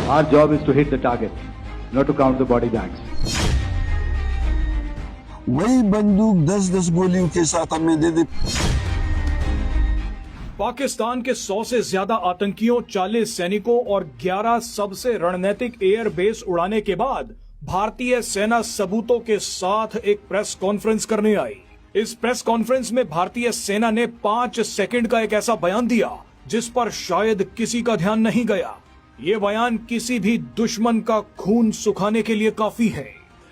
Our job is to hit the target, not to count the body bags. वही बंदूक 10-10 गोलियों के साथ हमें दे दे। पाकिस्तान के 100 से ज्यादा आतंकियों, 40 सैनिकों और 11 सबसे रणनीतिक एयर बेस उड़ाने के बाद भारतीय सेना सबूतों के साथ एक प्रेस कॉन्फ्रेंस करने आई। इस प्रेस कॉन्फ्रेंस में भारतीय सेना ने 5 सेकंड का एक ऐसा बयान दिया जिस पर शायद किसी का ध्यान नहीं गया। ये बयान किसी भी दुश्मन का खून सुखाने के लिए काफी है।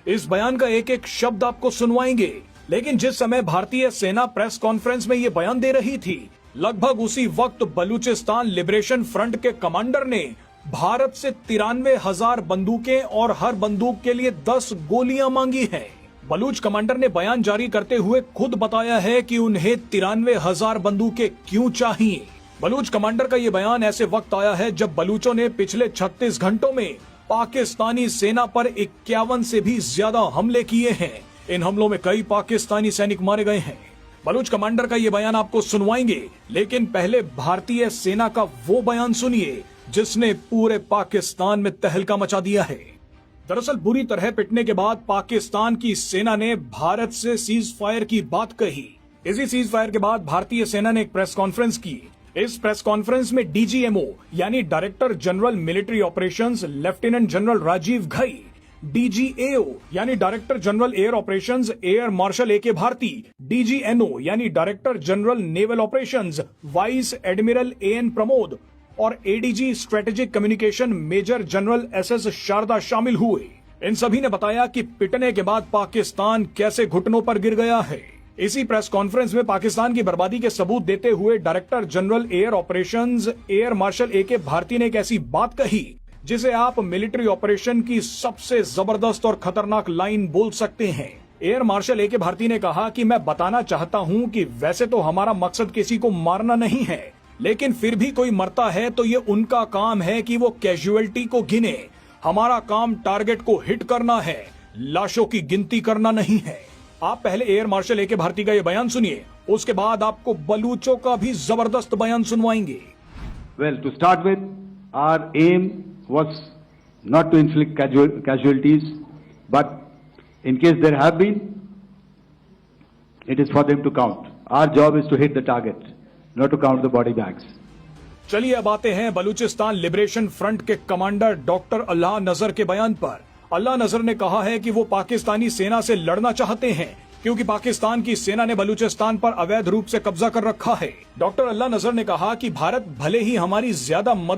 इस बयान का एक एक शब्द आपको सुनवाएंगे, लेकिन जिस समय भारतीय सेना प्रेस कॉन्फ्रेंस में ये बयान दे रही थी, लगभग उसी वक्त बलूचिस्तान लिबरेशन फ्रंट के कमांडर ने भारत से 93,000 बंदूकें और हर बंदूक के लिए 10 गोलियां मांगी हैं। बलूच कमांडर ने बयान जारी करते हुए खुद बताया है कि उन्हें 93,000 बंदूकें क्यों चाहिए। बलूच कमांडर का ये बयान ऐसे वक्त आया है जब बलूचों ने पिछले 36 घंटों में पाकिस्तानी सेना पर 51 से भी ज्यादा हमले किए हैं। इन हमलों में कई पाकिस्तानी सैनिक मारे गए हैं। बलूच कमांडर का ये बयान आपको सुनवाएंगे, लेकिन पहले भारतीय सेना का वो बयान सुनिए जिसने पूरे पाकिस्तान में तहलका मचा दिया है। दरअसल बुरी तरह पिटने के बाद पाकिस्तान की सेना ने भारत से सीज फायर की बात कही। इसी सीज फायर के बाद भारतीय सेना ने एक प्रेस कॉन्फ्रेंस की। इस प्रेस कॉन्फ्रेंस में डीजीएमओ यानी director general military operations lieutenant general Rajiv Ghai, DGAO यानी director general air operations air marshal A K Bharti, DGNO यानी director general naval operations vice admiral A N Pramod और ADG strategic communication major general S S Sharda शामिल हुए। इन सभी ने बताया कि पिटने के बाद पाकिस्तान कैसे घुटनों पर गिर गया है। इसी प्रेस कॉन्फ्रेंस में पाकिस्तान की बर्बादी के सबूत देते हुए director general air operations air marshal A K Bharti ने एक ऐसी बात कही जिसे आप मिलिट्री ऑपरेशन की सबसे जबरदस्त और खतरनाक लाइन बोल सकते हैं। Air marshal A K Bharti ने कहा कि मैं बताना चाहता हूं कि वैसे तो हमारा मकसद किसी को मारना नहीं है, लेकिन फिर भी कोई मरता है तो ये उनका काम है कि वो कैजुअलिटी को गिने। हमारा काम टारगेट को हिट करना है, लाशों की गिनती करना नहीं है। आप पहले air marshal A K Bharti का ये बयान सुनिए, उसके बाद आपको बलूचों का भी जबरदस्त बयान सुनवाएंगे। Well, to start with, our aim was not to inflict casualties, but in case there have been, it is for them to count. Our job is to hit the target, not to count the body bags. चलिए अब आते हैं Balochistan liberation front के commander doctor अल्लाह नजर के बयान पर। अल्लाह नजर ने कहा है कि वो पाकिस्तानी सेना से लड़ना चाहते हैं क्योंकि पाकिस्तान की सेना ने बलूचिस्तान पर अवैध रूप से कब्जा कर रखा है। डॉक्टर अल्लाह नजर ने कहा कि भारत भले ही हमारी ज्यादा मदद